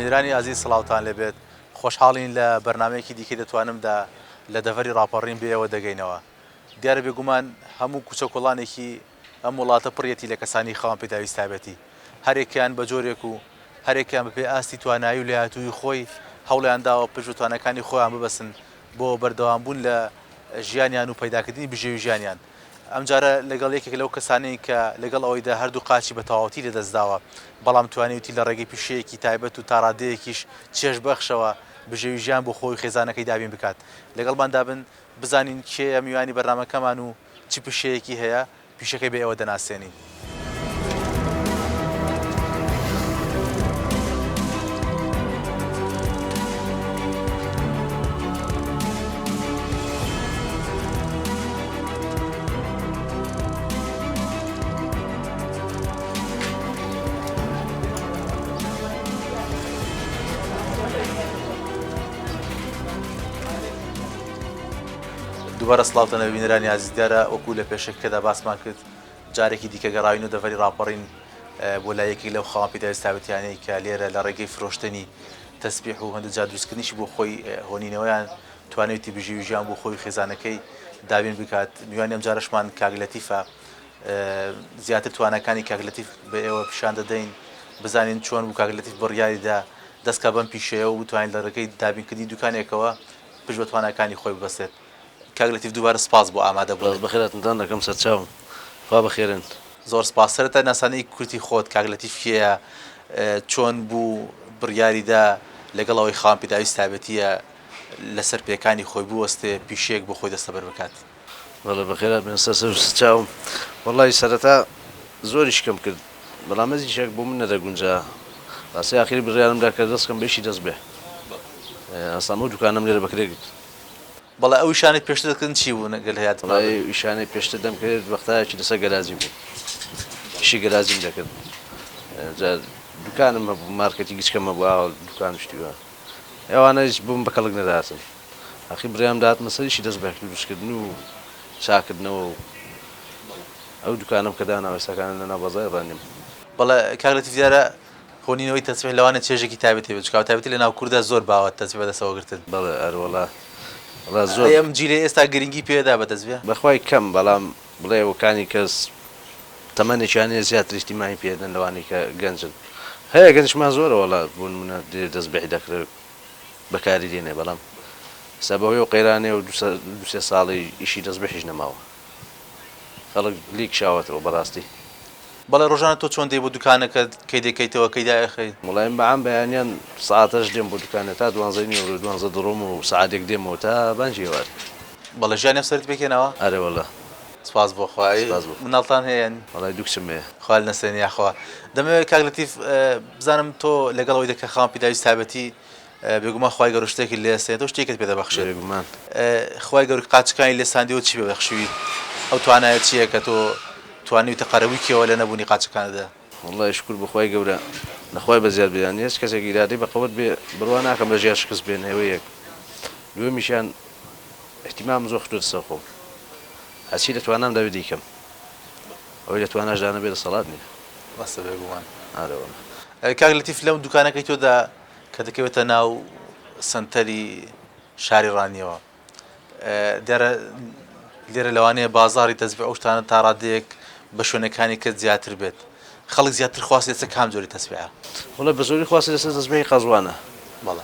بینرانی عزیز سڵاوتان لێبێت خۆشحاڵین لە بەرنمەیەکی دیکە دەتوانمدا لە دەڤەری راپەڕین بێەوە دەگەینەوە دیارە بێگومان هەموو کوچە کۆڵانێکی ئەم وڵاتە پڕەتی لە کەسانی خاوەن پێداویست تایبەتی هەرێکیان بە جۆرێک و هەرێکیان بەپێ ئاستی توانایی و لایەتووی خۆی هەوڵیان داوە پژوتوانەکانی خۆیان ببەسن بۆ بەردەوامبوون لە ژیانیان و پەیداکردنی بژێوی ژیانیان ئەم جارە لەگەڵ یەکێک لەو کەسانەی کە لەگەڵ ئەوەیدا هەردوو قاچی بە تەواوەتی لەدەستداوە بەڵام توانێتی لە ڕێگەی پیشەیەکی تایبەت و تاڕادەیەکیش چێژ بەخشەوە بژێوی ژیان بۆ خۆی خێزانەکەی دابین بکات لەگەڵماندا بن بزانین کێ میوانی بەرنامەکەمان و چی پیشەیەکی هەیە پیشەکەی بێ ئەوە دەناسێنین. دووبارە سڵاوتە نەبینەرانی عزیز دیارە وەکو لە پێشەکەدا باسمان کرد جارێکی دیکە گەڕاوین و دەڤەری راپەڕین بۆ لایەکی لەو خاوەن پێداویست تایبەتیانەی کە لێرە لە ڕێگەی فرۆشتنی تەسبیح و هەندێک جار دروستکردنیشی بۆ خۆی هۆنینەوەیان توانێتی بژێوی ژیان بۆ خۆی خێزانەکەی دابین بکات میوانی ئەم جارەشمان کاگلەتیفە زیاتر توانەکانی کاگلەتیف بە ئێوە پیشان دەدەین بزانین چۆن بوو کاگلەتیف بڕیاریدا دەستکە بەم پیشەیە و بتوانین لە ڕێگەی دابینکردنی دوکانێکەوە پشت بە توانەکانی خۆی ببەسێت. کاگلەتیف دووبارە سپاس بۆ ئامادە بوون. بەخێراتتان دەکەم سەرچاوم خوا بەخێرن. زۆر سپاس. سەرەتا ناسانەی کورتی خۆت کاگلەتیف کێیە چۆن بوو بڕیاریدا لەگەڵ ئەوەی خاوەن پێداویست تایبەتیە لەسەر پێکانی خۆی بوەستێ پیشەیەک بۆ خۆی دەستەبەر بکات. وەڵا بەخێرات بێن سەرچاوم وەڵی سەرەتا زۆری شکم کرد بەڵام هەزیشێک بۆ من نەدەگونجا ڕاستی ئاخری بڕیارمدا کە دەستکەم بێشی دەست بێ ئەسڵام و دوکانم لێرە بەکرێت. بەڵێ ئەو ئیشانەی پێشتر دەکردن چی بوو نەگەل هەیەات؟ وڵی ئیشانەی پێشتر دەمکرد وەختایەکی لەسەر گەرازی بوو ئیشی گەرازیم دەکرد دوکانم هەبوو مارکەتی گچکەمە بوو ئاوە دوکان شتیوە ئێوانەش بووم بە کەڵک نەداتن ئاخی بڕیام داهاتمە سەریشی دەست بە دروستکردن و چاکردنەوە و ئەو دوکانم کە دانا ئێستاکانە لەناو بەزای ڕانیم. بەڵێ کاگلەتیف دیارە هۆنینەوەی تەسبیح لەوانە چێژێکی تایبەتی بێت چکاو تایبەتی لە ناو کووردا زۆر باوە تەسبیح بەدەستەوە گرتن. بەڵێ ئەروەڵا زۆر ئەم جیلێ ئێستا گرنگی پێدا بە تەسبیح بەخوای کەم بەڵام بڵێ وەکانی کەس تەمەنێکیانەیە زیاتر ئیجتیماعی پێدەن لەوانی کە گەنجن هەیە گەنجمان زۆرە وەڵا بوون منە دەستبیحی دەکرێت بەکاری دێنێ بەڵام ئێستا بەهۆی و قەیرانێ و دو سێ ساڵی ئیشی دەستبیحیش نەماوە خەڵک لیک شاوەتەوە بەڕاستی. بەڵێ ڕۆژانە تۆ چۆن دێ بۆ دوکانەکە کەی دەکەیتەوە کەی داخی؟ وڵایم بەعام بەیانیان ساعتەش دێم بۆ دوکانێت تا 12 دڕۆم و سعاتێک دێمەوە تا بانجی ئێوار. بەڵێ ژیانێ سەرت بێکێنەوە؟ ئەرێ وەڵا سپاس بۆ خوای مناڵتان هەیە؟ وڵای دوو کچم هەیە. خوال نەسێنی یاخوا. دەمەوێت کاگلەتیف بزانم تۆ لەگەڵەوەی دەکە خاوەن پێداویست تایبەتی بێگومان خوای گەورە شتێکی لێ سێنێت تۆ شتێکت پێ دەبەخشێت بێگومان خوای گەورە قاچەکانی لێ ساندیەوە چی بەبەخشویت ئەو توانایەت چییە کە تۆ توانیویتە قەرەوویکەوە لە نەبوونی قاچەکانەدا؟ وڵای شکر بەخوای گەورە نەخوای بەزیاد بێنان هیچ کەسێک ئیرادەی بەقەوت بێ بڕوا ناکەم لە ژیان شکست بێن هێوەیەک دوێمیشیان احتیمام زۆر خستووەتە سەر خۆم هەچی دەتوانام داوێ دیکەم ئەوەی دەتواناش دانە بێ دەسەڵات نییە بەسە بێگومان. ئارەوە کاگلەتیف لەم دوکانەکەی تۆدا کە دەکەوێتە ناو سنتەری شاری ڕانیەوە دیارە لێرە لەوانەیە بازاڕی تەسبیح ئەو شتانە تا ڕادەیەک بە شوێنەکانی کە زیاتر بێت خەڵک زیاتر خواستی لەسەر کام جۆری تەسبیحە؟ وڵای بە زۆری خواستی لەسەر تەسبیحی قەزوانە. بەڵێ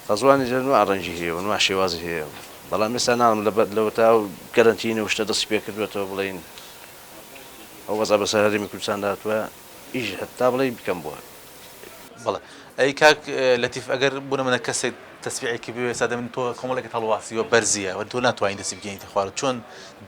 قەزوانی نوع ڕەنگی هەیە و نوع شێوازی هەیە بەڵام ئێستا ناڵم لەوە تا و گەرەنتینە و شتە دەستی پێ کردوێتەوە بڵێین ئەو وەزا بەسەر هەرێمی کوردستان داتووە ئیش هەتا بڵێ بکەم بووە. بەڵێ ئەی کاک لەتیف ئەگەر بوونە منە کەسێک تەسبیحێکی بوێ ئێستا دەمن تۆ کۆمەڵێکت هەڵواسیوە بەرزیە و تۆ ناتوانین دەستی بگەینیتە خوارد چۆن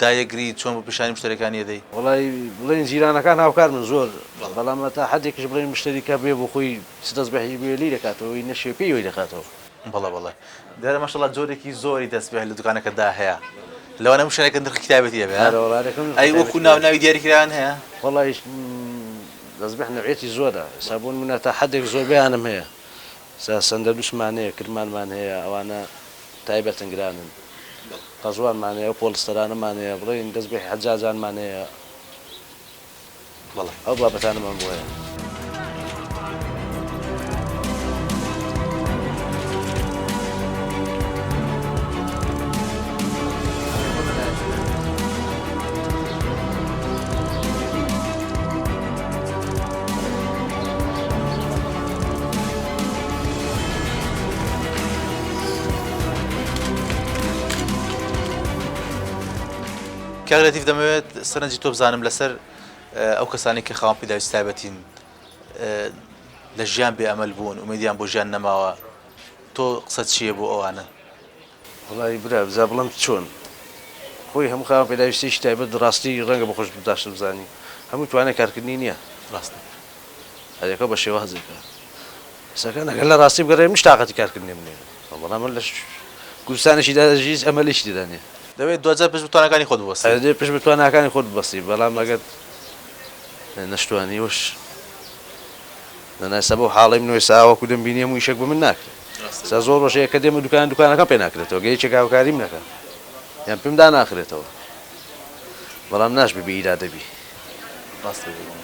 دایەگری چۆن بۆ پیشانی مشتەریەکانی ئەدەی؟ وڵای بڵێن جیرانەکان هاوکار من زۆر بەڵام تا حدێکش بڵێن مشتەریکە بێ بۆ خۆی تەسبیحی بوێ لی دەکاتەوەی نەشێ پێی دەکاتەوە. بەڵێ دیارە ماشەڵڵا جۆرێکی زۆری تەسبیح لە دوکانەکەدا هەیە لەوانە شوێنێکە نرخی کتابەتیە بێ ئەی وەکو ناوناوی دیاریکراوان هەیە؟ وڵای تەسبیح نوعێتی زۆرە سابوون منە تا حدێک زۆر بەیانم هەیە سەندەلووسمان هەیە کرمانمان هەیە ئەوانە تایبەتن گرانن قەزوانمان هەیە پۆلستەرانەمان هەیە بڵێن دەستبیحی حەجاجانمان هەیە ئەو بابەتانەمان بۆ هەیە. کاگرێتیف دەمەوێت سەرنجی تۆ بزانم لەسەر ئەو کەسانی کە خاوەن پێداویستی تایبەتین لە ژیان بێئەمەل بوون ومێدیان بۆ ژیان نەماوە تۆ قسەت چییە بۆ ئەوانە؟ وڵی برا بزا بڵم چۆن خۆی هەموو خاوەن پێداویستیش تایبەت ڕاستی ڕەنگە بە خۆش بداشت بزانی هەموو توانای کارکردنی نییە ڕاستە هەرێکە بە شێوازێکە سەکە نەگەل لە ڕاستی بگەڕێ من تااقەتی کارکردنی منێ بەڵام من لە کوردستانێکی داژیز ئەمەلیشتی دانێ دەوێت دوجار پێش بتوانەکانی خۆت بوەستی دێ پێش بتوانەکانی خۆت بەستی بەڵام ئەگەر نەشتوانیوەش نەناسە بۆ حاڵی منۆی ساوەکو دەمبینی هەموو یشێک بە من ناکرێت سا زۆر ڕۆژەیە کە دێمە دوکانەکە پێ ناکرێتەوە گەیچێک هاوکاریم نەکە یان پێمدا ناخرێتەوە بەڵام ناش ببی ئیرادەبی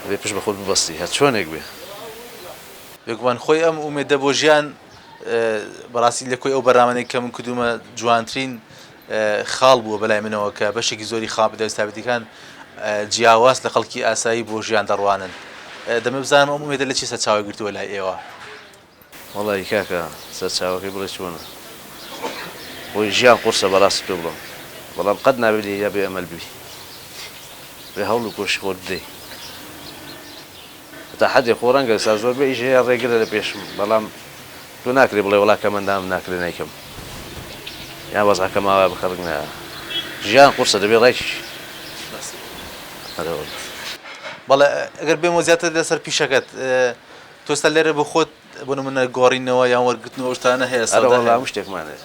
بێ پێش بە خۆت ببەستی هەر چۆنێک بێ بێگومان خۆی ئەم ئومێدە بۆ ژیان بەڕاستی لە کۆی ئەو بەرنامەی کە من کدومە جوانترین خاڵ بووە بەلای منەوە کە بەشێکی زۆری خاڵ پێداویستی تایبەتیەکان جیاواز لە خەڵکی ئاسایی بۆ ژیان دەڕوانن دەمە بزانم ئەم ئومێدە لە چی سەرچاوی گرتووە لای ئێوە؟ وەڵی کاکە سەرچاوەکەی بڵێ چۆنە بۆی ژیان قورسە بەڕاستی پێ بڵم بەڵام قەت نابێت یا بێ ئەمەل بی بێ هەوڵ و کۆشی خۆت بدەی تا حەدێ خۆ ڕەنگە سا زۆر بە ئیش هەیە ڕێگرە لە پێشم بەڵام تۆ ناکرێ بڵێ وڵا کەمەندام ناکرێ نایکەم یا وەزعەکە ماوە بخەڵک نایە ژیان قورسە دەبێ ڕێکیش بەڵێ ئەگەر بێمە زیاتر لەسەر پیشەکەت تۆ ئێستا لێرە بۆ خۆت بۆ نمونە گۆڕینەوە یان وەرگرتنەوە شتانە هەیە هەڵام شتێکمانێ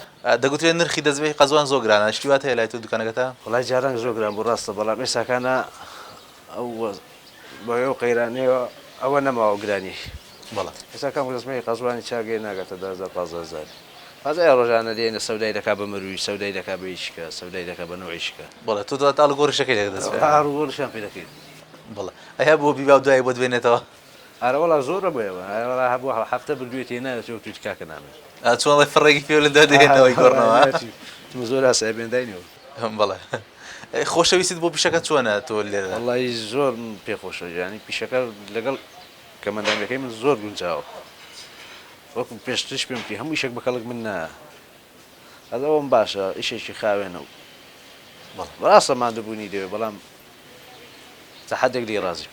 دەگوترێت نرخی دەستبێ قەزوان زۆر گرانە شتیوات هەیە لای تۆ دوکانەکەتە؟ وڵای جاران زۆر گران بۆ ڕاستە بەڵام ئێستاکانە ئەو بەهۆی ئەو قەیرانەوە ئەوە نەماوە گرانی بەڵێ ئێستا کام ڕزمەی قەزوانی چاگەی ناگاتە 15000 هەزای ڕۆژانە دێنە سەودای دەکا بە مروی سەودای دەکا بە هیچکە سەودای دەکا بە نەوەیشکە بەڵێ تۆ دەڵێت ئاڵگۆڕشەکەی لێک دەست هەڕگۆڕشیان پێ دەکەیت بەڵێ ئەیا بۆ بیبا دوای بۆ دوێنێتەوە؟ ئارەوەڵا زۆرە بۆیەوە هەبوو هەفتە بردوێتی ناوێت توی کاکە نامێت چۆن فڕێکی پێ لە دەدێنەوەی گۆڕنەوە زۆر ئاسای بێنداینەوە بەڵێ خۆشەویستیت بۆ پیشەکە چۆنە تۆ لێرە؟ وڵی زۆر پێخۆشە ینی پیشەکە لەگەڵ کەمەندامەکەی من زۆر گونجاوە وەکو پێشترش پێم پێ هەموو یشێک بە خەڵک من نا ئەوم باشە ئیشێکی خاوێنەوە ڕاستە مادەبوونی دەوێت بەڵام تەحەدێک لێ ڕازی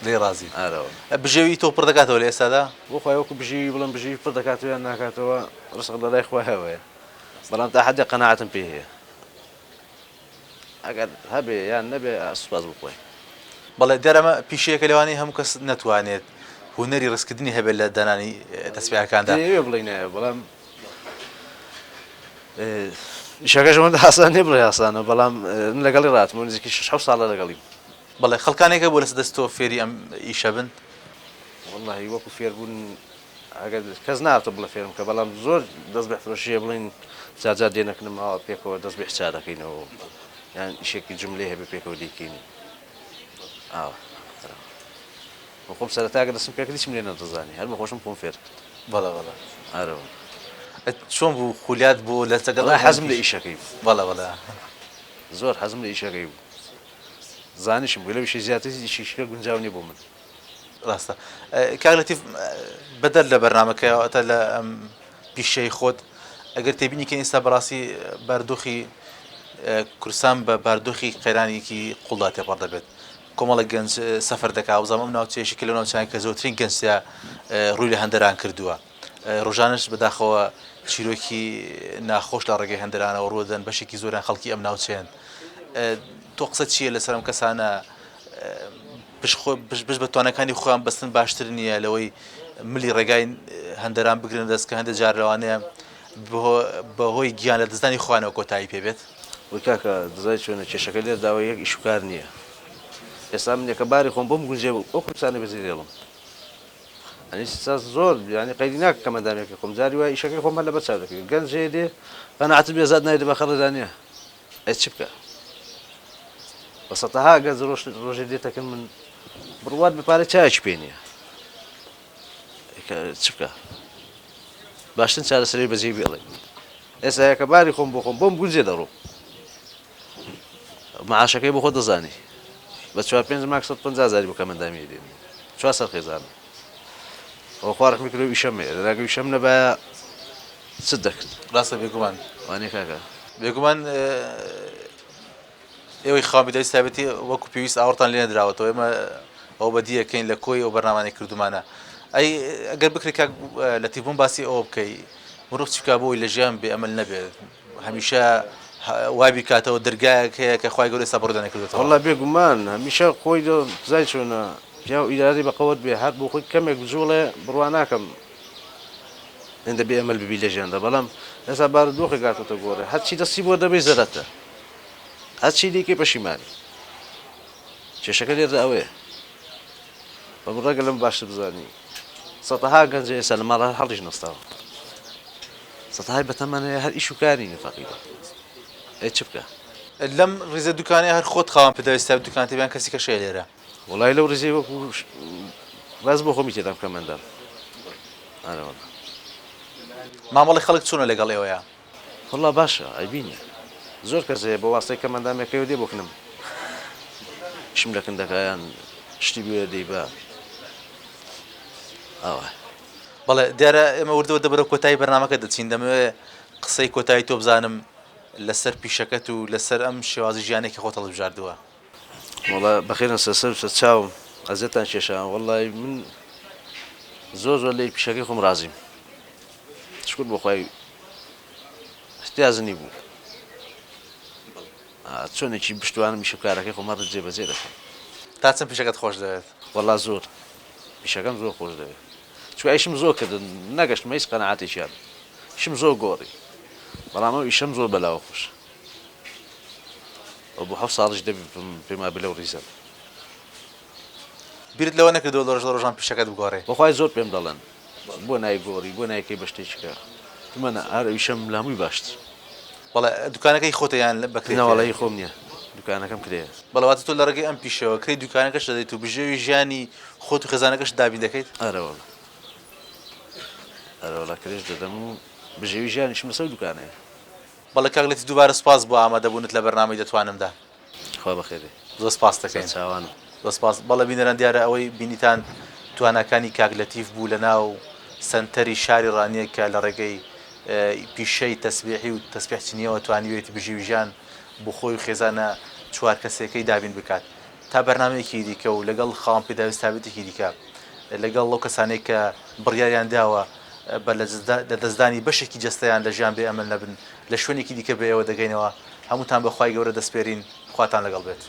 لێ ڕازی ئارەوە بژێوی تۆ پڕ دەکاتەوە لە ئێستادا بۆ خۆی وەکو بژی بڵم بژی پڕ دەکاتەوە یان ناکاتەوە ڕسق لە لای خۆی هەوەیە بەڵام تەحەدێک قەناعەتم پێ هەیە ئەگەر هەبێ یان نەبێ سوپاس بخۆی بەڵێ دەرەمە پیشەیەکە لەوانی هەموو کەس نەتوانێت هونەری ڕستکردنی هەبێت لە دانانی دەستپێکەکاندا بڵێنە بەڵام شەکەشەوەندە حسان نێ بڵێ حسانە بەڵام لەگەڵی ڕاتمە نزیکی 6 ساڵە لەگەڵی بەڵێ خەڵکانێکە بۆ لەس دەست تۆ فێری ئەم ئیشە بن واللهی وەکو فێربوون ئەگەر کەس ناتە بڵە فێرم کە بەڵام زۆر دەست بە فرۆشیە بڵین جاجار دێنەکەنمەوە پێکەوە دەست بە حچا دەکەینەوە یان ئیشێکی جملەی هەبێ پێکەوە دیکەین خۆم سەرەتاگە دەستم پێکردی چم لێ نەدەزانی هەر بە خۆشم خۆم فێر بەڵێ بەڵێ ئارەوە چۆن بوو خولیات بوو لە تەگەڵ حەزم لە ئیشەکەی بەڵێ بەڵێ زۆر حەزم لە ئیشەکەی بوو زانیشم بوو لە ویشی زیاتری شیشکە گونجاو نیە بۆ من ڕاستە کاگلەتیف بەدەر لە بەرنامەکەیەوەتە لە ئەم پیشەی خۆت ئەگەر تێبینی کە ئێستا بەڕاستی بەردۆخی کوردستان بە بەردۆخی قەیرانێکی قوڵدا تێپەڕ دەبێت کۆمەڵە گەنج سەفەر دەکا و زەمەم ناوچەیەکی کە لە ناوچیان کە زۆرترین گەنجیا ڕووی لە هەندەران کردووە ڕۆژانش بەداخەوە چیرۆکی ناخۆش لە ڕێگەی هەندەرانەوە ڕۆدەن بەشێکی زۆریان خەڵکی ئەم ناوچەیەن تۆ قسە چییە لەسەر ئەم کەسانە پشت بە توانەکانی خۆیان بەستن باشتر نییە لەوەی ملی ڕێگای هەندەران بگرن دەست کە هەندێک جار لەوانەیە بەهۆی گیان لە دەستانی خۆیانەوە کۆتایی پێبێت وەی کاکە دەزای چۆنە کێشەکە لێر داوە یەک ئیشوکار نییە ئێستا من یەکە باری خۆم بۆم گونجێ بوو ئەو کوردستانی بەزی دێڵم ئەنی زۆر ینی قەیدی ناکە کەمەندامێکی خۆم جاری وای ئیشەکەی خۆمە لە بەر چاو دەکەی گەنجێ دێ قەناعەت بێزاد نایدە بە خەڵەدانە ئەی چی بکە بەسەتەها گەنج ڕۆژێ دێتەکەن من بڕوات بپارە چاوێکی پێ نییە چ بکە باشترین چارەسەری بەجێ بێڵێ ئێستا یەکە باری خۆم بۆ خۆم بۆم گونجێ دەڕۆ معاشەکەی بۆ خۆ دەزانی بە 4-5 ماک 150,000 بۆ کەمەندامی دێن 400 خێزان ئەو خوارق میکرۆ ئیشەمێ لەراگە ئیشەم نەبە چ دەکرد ڕاستە بێگومان وانێ کاکە بێگومان ئێوەی خامیدای سابەتی وەکو پێویست ئاوەتان لێ نەدراوەتەوە ئێمە ئەو بەدیەکەین لە کۆی ئەو بەرنامانەی کردومانە ئەی ئەگەر بکرێت لە تیبوون باسی ئەوە بکەی مرۆڤ چ بکا بۆی لە ژیان بێ ئەمەل نەبێت هەمیشە وابی کاتەوە دەرگایەک هەیە کە خوای گەورەی سەپڕدانە کردێتەوە والله بێگومان هەمیشە خۆی زای چۆنە یا ئیداری بەقەوت بێ هەر بۆ خۆی کەمێک جوڵێ بڕوا ناکەم هێندە بێ ئەمەل ببی لە ژیاندا بەڵام ئێستا بارودۆخی گاتۆتە گۆڕێ هەرچی دەستی بۆ دەبێ زەرەتە هەرچی دیکەی پەشیمانی کێشەکە لێرە ئەوەیە بەم ڕەگە لەم باشتر بزانی سەتەها گەنج ئێستا لە ماڵە هەڵیش نەستاوە سەتەهای بەتەمەنەیە هەر ئیش و کاری فەقیرە ئێ چ بکە لەم ڕیزە دوکانەی هەر خۆت خاوەن پێداویستا دوکان تێبیان کەسی کەشەیە لێرە وڵای لەو ڕزی وەکو باز بۆ خۆمی تێدام کەمەندەر ئارەوەڵە مامەڵی خەڵک چوونە لەگەڵ ئێوەیە والله باشە ئەیبینی زۆر کەس هەیە بۆ واستەی کەمەندامێکەوە دێ بۆکنم شم لە کندەکەیان شتی بوێ دەی بە ئەوە بەڵێ دیارە ئێمە وردەوە دەبەرە کۆتایی بەرنامەکە دەچین دەمەوێت قسەی کۆتایی تۆ بزانم لەسەر پیشەکەت و لەسەر ئەم شێوازی ژیانێکی خۆت هەڵبژاردووە وڵا بەخێرن سەسەر چاوم ئەزێتان کێشان وڵی من زۆر زۆر لێ پیشەکەی خۆم رازیم شکر بۆ خۆی احتیاجنی بوو چۆنێکی پشتوانم میشە کارەکەی خۆمە جێبەجێ دەکەم تا چەند پیشەکەت خۆش دەوێت وەڵا زۆر پیشەکەم زۆر خۆش دەوێت چون ئیشم زۆر کردن نەگەشت مەیس قەنەعاتێکیان شم زۆر گۆڕی بەڵام ئەو ئیشەم زۆر بەلاوە خۆش ئەو بۆ 7 ساڵش دەبی پێما بلەو ڕیزە بیرت لەوە نەکردەوە لە ڕۆژان پیشەکەت بگۆڕێ بەخوای زۆر پێم دەڵێن بۆ نایگۆڕی بۆ نایکەی بە شتێکیکە منە هەر ئیشەم لە هەمووی باشتر بەڵێ دوکانەکەی خۆتەیان بەکرێت ناوەڵی خۆم نییە دوکانەکەم کرێ بەڵەواتە تۆ لە ڕێگەی ئەم پیشەوە کڕی دوکانەکەش دەدەیت و بژێوی ژیانی خۆت و خێزانەکەش دابین دەکەیت ئەرەوەڵە کرێش دەدەم و بژێوی ژیانیشم لەسەر دوکانەیە بەڵێ کاگلێتی دووبارە سپاس بۆ ئامادەبوونت لە بەرنامەی دەتوانمدا خوا بەخێرێ زۆر سپاس دەکەین چاوانم زۆر سپاس بەڵێ بینەران دیارە ئەوەی بینیتان توانەکانی کاگلەتیف بوو لە ناو سنتەری شاری ڕانیە کە لە ڕێگەی پیشەی تەسبیحی و تەسبیحچنیەوە توانیوێتی بژێوی ژیان بۆ خۆی و خێزانە چوار کەسێکەی دابین بکات تا بەرنامەیەکی دیکە و لەگەڵ خاوەن پێداویست تابێتێکی دیکە لەگەڵ ئەو کەسانەی کە بڕیاریان داوە بە لە دەستدانی بەشێکی جەستەیان لە ژیان بێ ئەمەل نەبن لە شوێنێکی دیکە بێ ئەوە دەگەینەوە هەمووتان بەخوای گەورە دەسپێرین خواتان لەگەڵ بێت.